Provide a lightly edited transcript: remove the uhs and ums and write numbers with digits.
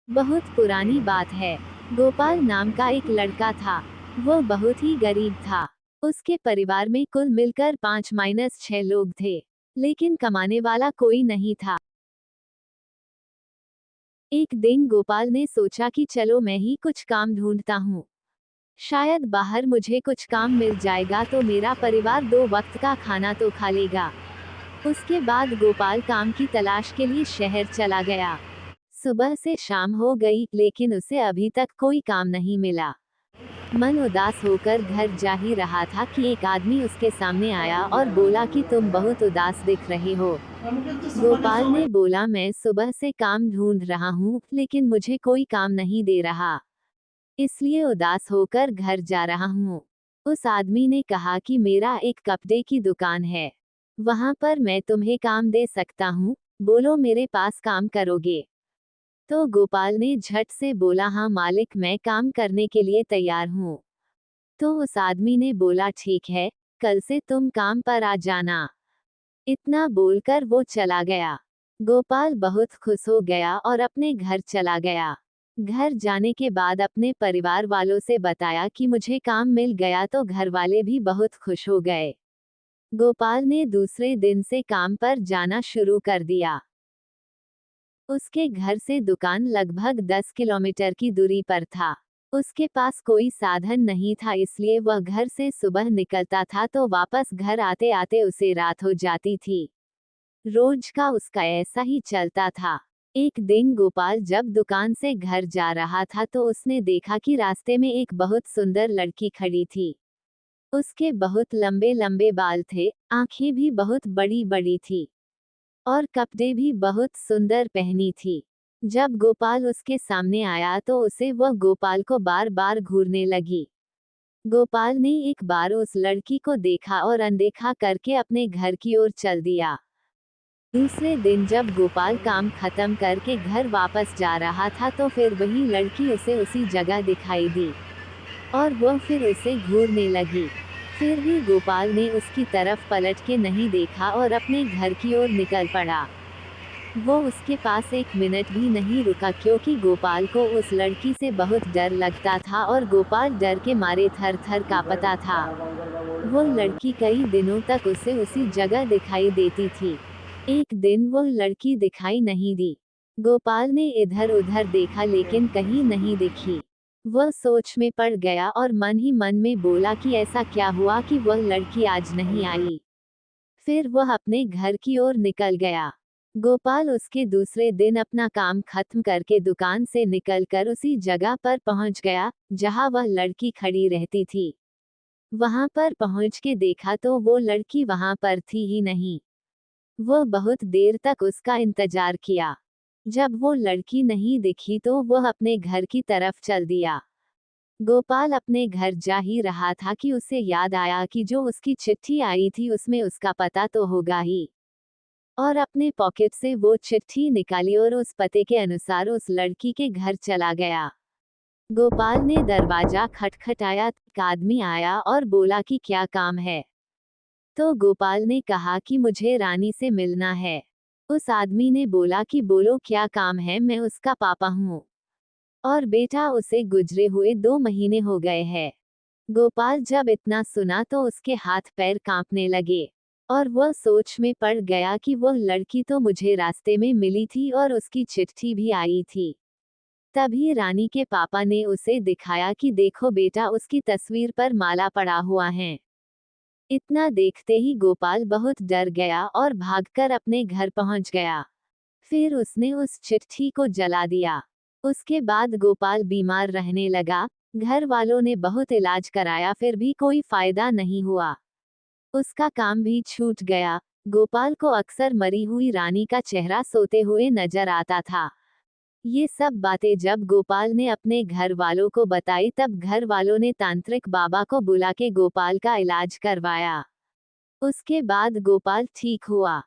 बहुत पुरानी बात है। गोपाल नाम का एक लड़का था। वो बहुत ही गरीब था। उसके परिवार में कुल मिलकर 5-6 लोग थे, लेकिन कमाने वाला कोई नहीं था। एक दिन गोपाल ने सोचा कि चलो मैं ही कुछ काम ढूंढता हूँ। शायद बाहर मुझे कुछ काम मिल जाएगा तो मेरा परिवार 2 वक्त का खाना तो खा लेगा। उसके बाद गोपाल काम की तलाश के लिए शहर चला गया। सुबह से शाम हो गई, लेकिन उसे अभी तक कोई काम नहीं मिला। मन उदास होकर घर जा ही रहा था कि एक आदमी उसके सामने आया और बोला कि तुम बहुत उदास दिख रहे हो। गोपाल ने बोला, मैं सुबह से काम ढूंढ रहा हूँ, लेकिन मुझे कोई काम नहीं दे रहा, इसलिए उदास होकर घर जा रहा हूँ। उस आदमी ने कहा कि मेरा एक कपड़े की दुकान है, वहां पर मैं तुम्हें काम दे सकता हूँ, बोलो मेरे पास काम करोगे? तो गोपाल ने झट से बोला, हाँ मालिक, मैं काम करने के लिए तैयार हूँ। तो उस आदमी ने बोला, ठीक है, कल से तुम काम पर आ जाना। इतना बोलकर वो चला गया। गोपाल बहुत खुश हो गया और अपने घर चला गया। घर जाने के बाद अपने परिवार वालों से बताया कि मुझे काम मिल गया, तो घर वाले भी बहुत खुश हो गए। गोपाल ने दूसरे दिन से काम पर जाना शुरू कर दिया। उसके घर से दुकान लगभग 10 किलोमीटर की दूरी पर था। उसके पास कोई साधन नहीं था, इसलिए वह घर से सुबह निकलता था तो वापस घर आते आते उसे रात हो जाती थी। रोज का उसका ऐसा ही चलता था। एक दिन गोपाल जब दुकान से घर जा रहा था तो उसने देखा कि रास्ते में एक बहुत सुंदर लड़की खड़ी थी। उसके बहुत लंबे लंबे बाल थे, आंखें भी बहुत बड़ी बड़ी थी और कपड़े भी बहुत सुंदर पहनी थी। जब गोपाल उसके सामने आया तो उसे वह गोपाल को बार बार घूरने लगी। गोपाल ने एक बार उस लड़की को देखा और अनदेखा करके अपने घर की ओर चल दिया। दूसरे दिन जब गोपाल काम खत्म करके घर वापस जा रहा था तो फिर वही लड़की उसे उसी जगह दिखाई दी और वह फिर उसे घूरने लगी। फिर भी गोपाल ने उसकी तरफ पलट के नहीं देखा और अपने घर की ओर निकल पड़ा। वो उसके पास एक मिनट भी नहीं रुका, क्योंकि गोपाल को उस लड़की से बहुत डर लगता था और गोपाल डर के मारे थर थर कांपता था। वो लड़की कई दिनों तक उसे उसी जगह दिखाई देती थी। एक दिन वह लड़की दिखाई नहीं दी। गोपाल ने इधर उधर देखा, लेकिन कहीं नहीं दिखी। वह सोच में पड़ गया और मन ही मन में बोला कि ऐसा क्या हुआ कि वह लड़की आज नहीं आई। फिर वह अपने घर की ओर निकल गया। गोपाल उसके दूसरे दिन अपना काम खत्म करके दुकान से निकलकर उसी जगह पर पहुंच गया जहां वह लड़की खड़ी रहती थी। वहां पर पहुंच के देखा तो वो लड़की वहां पर थी ही नहीं। वह बहुत देर तक उसका इंतजार किया। जब वो लड़की नहीं दिखी तो वह अपने घर की तरफ चल दिया। गोपाल अपने घर जा ही रहा था कि उसे याद आया कि जो उसकी चिट्ठी आई थी उसमें उसका पता तो होगा ही। और अपने पॉकेट से वो चिट्ठी निकाली और उस पते के अनुसार उस लड़की के घर चला गया। गोपाल ने दरवाजा खटखटाया, एक आदमी आया और बोला कि क्या काम है। तो गोपाल ने कहा कि मुझे रानी से मिलना है। उस आदमी ने बोला कि बोलो क्या काम है, मैं उसका पापा हूँ और बेटा उसे गुजरे हुए 2 महीने हो गए हैं। गोपाल जब इतना सुना तो उसके हाथ पैर कांपने लगे और वह सोच में पड़ गया कि वह लड़की तो मुझे रास्ते में मिली थी और उसकी चिट्ठी भी आई थी। तभी रानी के पापा ने उसे दिखाया कि देखो बेटा, उसकी तस्वीर पर माला पड़ा हुआ है। इतना देखते ही गोपाल बहुत डर गया और भागकर अपने घर पहुंच गया। फिर उसने उस चिट्ठी को जला दिया। उसके बाद गोपाल बीमार रहने लगा। घर वालों ने बहुत इलाज कराया, फिर भी कोई फायदा नहीं हुआ। उसका काम भी छूट गया। गोपाल को अक्सर मरी हुई रानी का चेहरा सोते हुए नजर आता था। ये सब बातें जब गोपाल ने अपने घर वालों को बताई तब घर वालों ने तांत्रिक बाबा को बुला के गोपाल का इलाज करवाया। उसके बाद गोपाल ठीक हुआ।